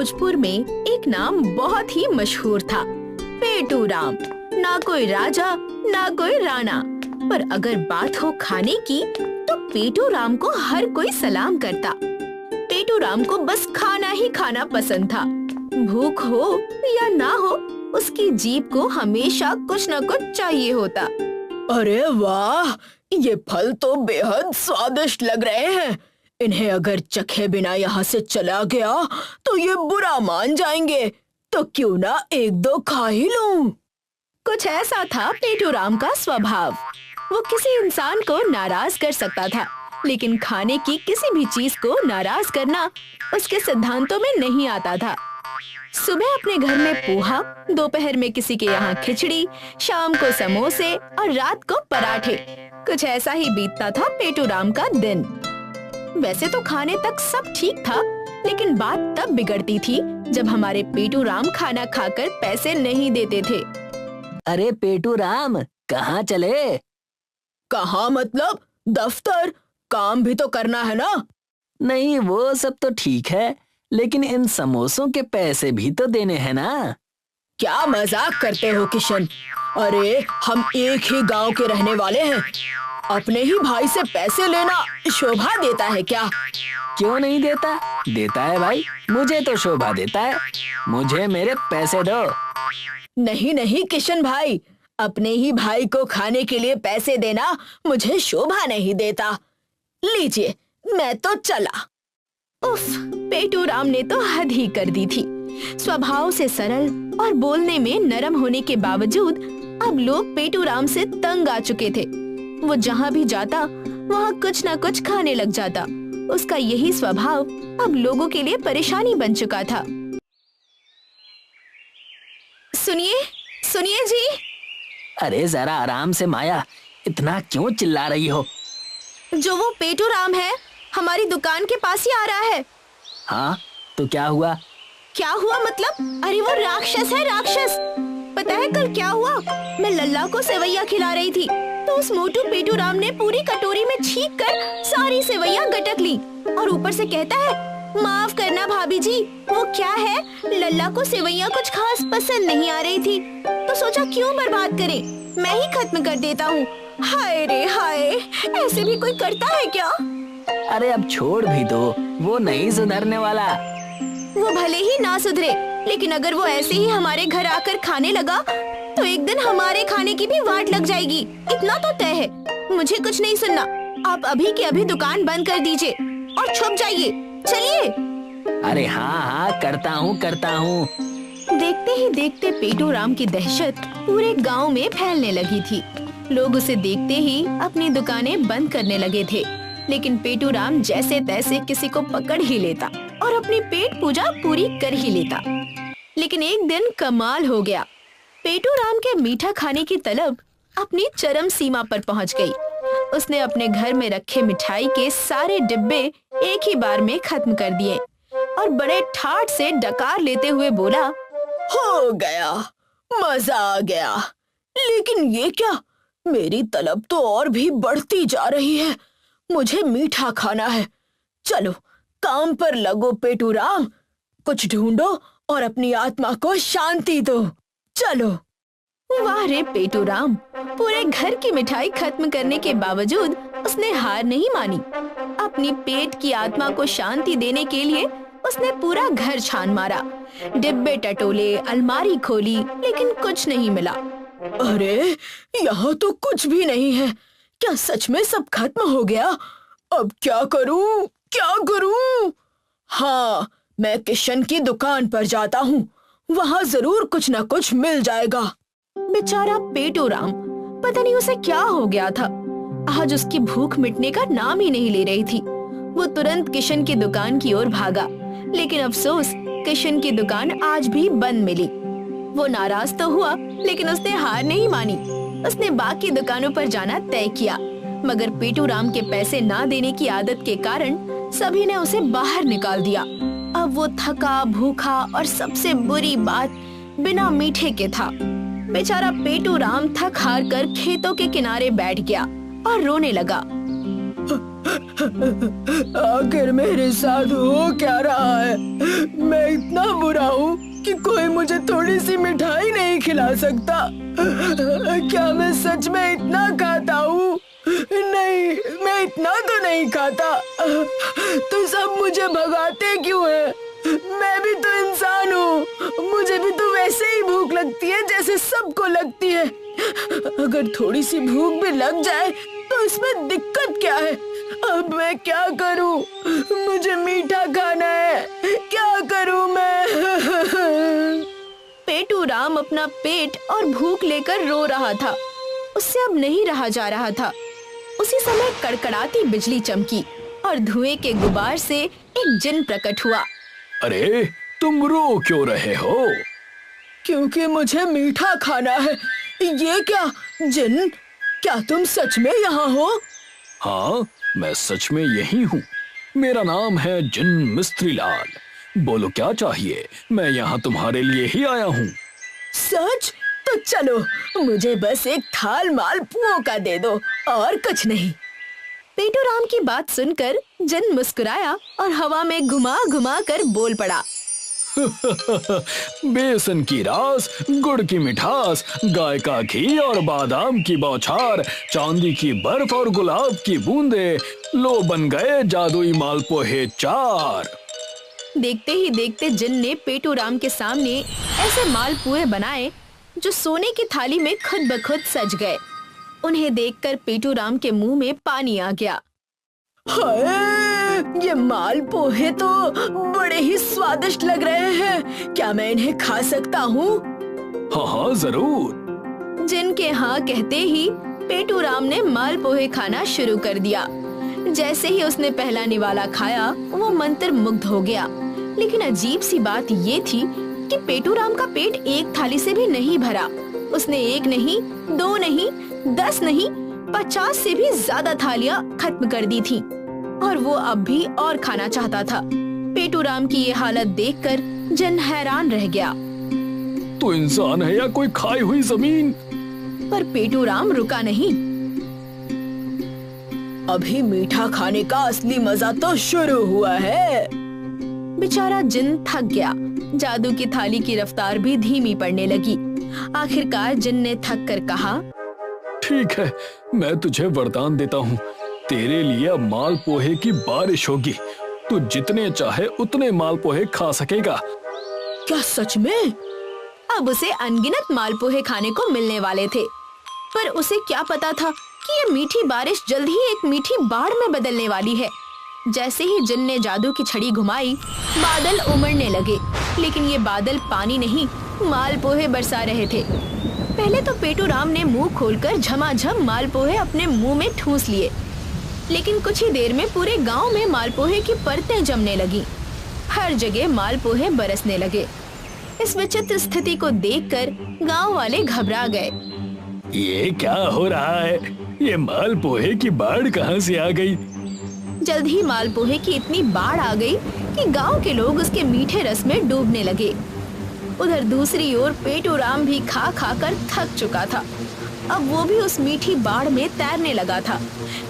भोजपुर में एक नाम बहुत ही मशहूर था, पेटू राम। ना कोई राजा ना कोई राणा, पर अगर बात हो खाने की तो पेटू राम को हर कोई सलाम करता। पेटू राम को बस खाना ही खाना पसंद था। भूख हो या ना हो, उसकी जीभ को हमेशा कुछ न कुछ चाहिए होता। अरे वाह, ये फल तो बेहद स्वादिष्ट लग रहे हैं। इन्हें अगर चखे बिना यहाँ से चला गया तो ये बुरा मान जाएंगे, तो क्यों ना एक दो खा ही लूं। कुछ ऐसा था पेटू राम का स्वभाव। वो किसी इंसान को नाराज कर सकता था, लेकिन खाने की किसी भी चीज को नाराज करना उसके सिद्धांतों में नहीं आता था। सुबह अपने घर में पोहा, दोपहर में किसी के यहाँ खिचड़ी, शाम को समोसे और रात को पराठे। कुछ ऐसा ही बीतता था पेटू राम का दिन। वैसे तो खाने तक सब ठीक था, लेकिन बात तब बिगड़ती थी जब हमारे पेटू राम खाना खाकर पैसे नहीं देते थे। अरे पेटू राम, कहाँ चले? कहाँ मतलब? दफ्तर, काम भी तो करना है ना। नहीं, वो सब तो ठीक है, लेकिन इन समोसों के पैसे भी तो देने हैं ना। क्या मजाक करते हो किशन? अरे हम एक ही गांव के रहने वाले हैं। अपने ही भाई से पैसे लेना शोभा देता है क्या? क्यों नहीं देता? देता है भाई, मुझे तो शोभा देता है। मुझे मेरे पैसे दो। नहीं नहीं किशन भाई, अपने ही भाई को खाने के लिए पैसे देना मुझे शोभा नहीं देता। लीजिए, मैं तो चला। उफ, पेटू राम ने तो हद ही कर दी थी। स्वभाव से सरल और बोलने में नरम होने के बावजूद अब लोग पेटू राम से तंग आ चुके थे। वो जहाँ भी जाता वहाँ कुछ न कुछ खाने लग जाता। उसका यही स्वभाव अब लोगों के लिए परेशानी बन चुका था। सुनिए, सुनिए जी। अरे जरा आराम से माया, इतना क्यों चिल्ला रही हो? जो वो पेटू राम है, हमारी दुकान के पास ही आ रहा है। हाँ, तो क्या हुआ? क्या हुआ मतलब? अरे वो राक्षस है, राक्षस। पता है कल क्या हुआ? मैं लल्ला को सेवैया खिला रही थी तो उस मोटू पेटू राम ने पूरी कटोरी में छींक कर सारी सेवैया गटक ली और ऊपर से कहता है, माफ करना भाभी जी, वो क्या है, लल्ला को सेवैया कुछ खास पसंद नहीं आ रही थी तो सोचा क्यों बर्बाद करें, मैं ही खत्म कर देता हूँ। हाय रे हाय, ऐसे भी कोई करता है क्या? अरे अब छोड़ भी दो, वो नहीं सुधरने वाला। वो भले ही ना सुधरे, लेकिन अगर वो ऐसे ही हमारे घर आकर खाने लगा तो एक दिन हमारे खाने की भी वाट लग जाएगी, इतना तो तय है। मुझे कुछ नहीं सुनना, आप अभी के अभी दुकान बंद कर दीजिए और छुप जाइए। चलिए। अरे हाँ हाँ, करता हूँ। देखते ही देखते पेटू राम की दहशत पूरे गांव में फैलने लगी थी। लोग उसे देखते ही अपनी दुकानें बंद करने लगे थे, लेकिन पेटू राम जैसे तैसे किसी को पकड़ ही लेता और अपनी पेट पूजा पूरी कर ही लेता। लेकिन एक दिन कमाल हो गया। पेटू राम के मीठा खाने की तलब अपनी चरम सीमा पर पहुंच गई। उसने अपने घर में रखे मिठाई के सारे डिब्बे एक ही बार में खत्म कर दिए और बड़े ठाठ से डकार लेते हुए बोला, हो गया, मजा आ गया। लेकिन ये क्या, मेरी तलब तो और भी बढ़ती जा रही है। मुझे मीठा खाना है। चलो काम पर लगो पेटू राम, कुछ ढूंढो और अपनी आत्मा को शांति दो। चलो। वाह रे पेटू राम, पूरे घर की मिठाई खत्म करने के बावजूद उसने हार नहीं मानी। अपनी पेट की आत्मा को शांति देने के लिए उसने पूरा घर छान मारा, डिब्बे टटोले, अलमारी खोली, लेकिन कुछ नहीं मिला। अरे यहाँ तो कुछ भी नहीं है। क्या सच में सब खत्म हो गया? अब क्या करूं? हाँ, मैं किशन की दुकान पर जाता हूँ, वहाँ जरूर कुछ न कुछ मिल जाएगा। बेचारा पेटू राम, पता नहीं उसे क्या हो गया था। आज उसकी भूख मिटने का नाम ही नहीं ले रही थी। वो तुरंत किशन की दुकान की ओर भागा, लेकिन अफसोस किशन की दुकान आज भी बंद मिली। वो नाराज तो हुआ, लेकिन उसने हार नहीं मानी। उसने बाकी दुकानों पर जाना तय किया, मगर पेटू राम के पैसे ना देने की आदत के कारण सभी ने उसे बाहर निकाल दिया। अब वो थका, भूखा और सबसे बुरी बात, बिना मीठे के था। बेचारा पेटू राम थक हार कर खेतों के किनारे बैठ गया और रोने लगा। आखिर मेरे साथ हो क्या रहा है? मैं इतना बुरा हूँ कि कोई मुझे थोड़ी सी मिठाई नहीं खिला सकता। क्या मैं सच में इतना खाता हूँ? नहीं, मैं इतना तो नहीं खाता। तो सब मुझे भगाते क्यों हैं? मैं भी तो इंसान हूँ, मुझे भी तो वैसे ही भूख लगती है जैसे सबको लगती है। अगर थोड़ी सी भूख भी लग जाए तो इसमें दिक्कत क्या है? अब मैं क्या करूँ? मुझे मीठा खाना है, क्या करूँ मैं? पेटू राम अपना पेट और भूख लेकर रो रहा था। उससे अब नहीं रहा जा रहा था। उसी समय कड़कड़ाती बिजली चमकी और धुएं के गुबार से एक जिन प्रकट हुआ। अरे तुम रो क्यों रहे हो? क्योंकि मुझे मीठा खाना है। ये क्या जिन, क्या तुम सच में यहाँ हो? हाँ, मैं सच में यही हूँ। मेरा नाम है जिन मिस्त्री लाल। बोलो क्या चाहिए, मैं यहाँ तुम्हारे लिए ही आया हूँ। सच? तो चलो, मुझे बस एक थाल मालपुओं का दे दो और कुछ नहीं। पेटू राम की बात सुनकर जिन मुस्कुराया और हवा में घुमा घुमा कर बोल पड़ा। बेसन की रास, गुड़ की मिठास, गाय का घी और बादाम की बौछार, चांदी की बर्फ और गुलाब की बूंदे, लो बन गए जादुई मालपुए 4। देखते ही देखते जिन ने पेटू राम के सामने ऐसे मालपुए बनाए जो सोने की थाली में खुद ब खुद सज गए। उन्हें देखकर पेटू राम के मुंह में पानी आ गया। हाय, ये मालपुए तो बड़े ही स्वादिष्ट लग रहे हैं। क्या मैं इन्हें खा सकता हूँ? हाँ हाँ जरूर। जिन के हाँ कहते ही पेटू राम ने मालपुए खाना शुरू कर दिया। जैसे ही उसने पहला निवाला खाया वो मंत्र मुग्ध हो गया। लेकिन अजीब सी बात ये थी कि पेटू राम का पेट एक थाली से भी नहीं भरा। उसने 1 नहीं, 2 नहीं, 10 नहीं, 50 से भी ज्यादा थालियां खत्म कर दी थी और वो अब भी और खाना चाहता था। पेटू राम की ये हालत देखकर जिन हैरान रह गया। तो इंसान है या कोई खाई हुई जमीन? पर पेटू राम रुका नहीं। अभी मीठा खाने का असली मजा तो शुरू हुआ है। बेचारा जिन थक गया। जादू की थाली की रफ्तार भी धीमी पड़ने लगी। आखिरकार जिन ने थक कर कहा, ठीक है, मैं तुझे वरदान देता हूँ। तेरे लिए अब मालपुए की बारिश होगी। तू जितने चाहे उतने मालपुए खा सकेगा। क्या सच में? अब उसे अनगिनत मालपुए खाने को मिलने वाले थे। पर उसे क्या पता था कि ये मीठी बारिश जल्द ही एक मीठी बाढ़ में बदलने वाली है। जैसे ही जिन ने जादू की छड़ी घुमाई, बादल उमड़ने लगे। लेकिन ये बादल पानी नहीं, मालपुए बरसा रहे थे। पहले तो पेटू राम ने मुंह खोलकर झमाझम मालपुए अपने मुंह में ठूस लिए। लेकिन कुछ ही देर में पूरे गांव में मालपुए की परतें जमने लगी। हर जगह मालपुए बरसने लगे। इस विचित्र स्थिति को देखकर गांव वाले घबरा गए। ये क्या हो रहा है? ये मालपुए की बाढ़ कहाँ से आ गई? जल्द ही मालपुए की इतनी बाढ़ आ गई कि गांव के लोग उसके मीठे रस में डूबने लगे। उधर दूसरी ओर पेटू राम भी खा खा कर थक चुका था। अब वो भी उस मीठी बाढ़ में तैरने लगा था।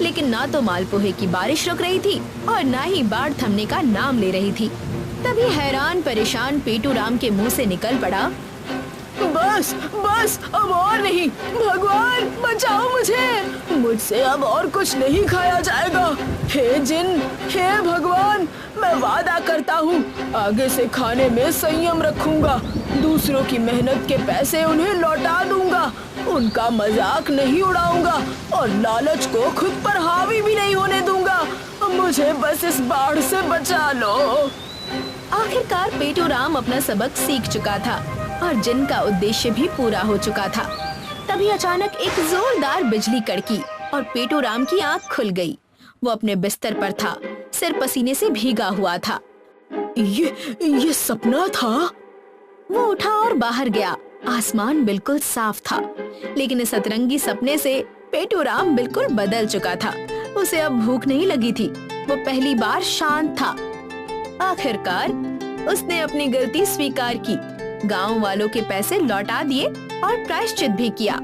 लेकिन ना तो मालपुए की बारिश रुक रही थी और ना ही बाढ़ थमने का नाम ले रही थी। तभी हैरान परेशान पेटू राम के मुंह से निकल पड़ा, बस बस, अब और नहीं। भगवान बचाओ मुझे, मुझसे अब और कुछ नहीं खाया जाएगा। हे जिन, हे भगवान, मैं वादा करता हूँ आगे से खाने में संयम रखूंगा। दूसरों की मेहनत के पैसे उन्हें लौटा दूंगा। उनका मजाक नहीं उड़ाऊंगा और लालच को खुद पर हावी भी नहीं होने दूंगा। मुझे बस इस बाढ़ से बचा लो। आखिरकार पेटू राम अपना सबक सीख चुका था और जिन का उद्देश्य भी पूरा हो चुका था। तभी अचानक एक जोरदार बिजली कड़की और पेटू राम की आंख खुल गई। वो अपने बिस्तर पर था, सिर पसीने से भीगा हुआ था। ये सपना था? वो उठा और बाहर गया। आसमान बिल्कुल साफ था, लेकिन इस सतरंगी सपने से पेटू राम बिल्कुल बदल चुका था। उसे अब भूख नहीं लगी थी। वो पहली बार शांत था। आखिरकार उसने अपनी गलती स्वीकार की, गांव वालों के पैसे लौटा दिए और प्रायश्चित भी किया।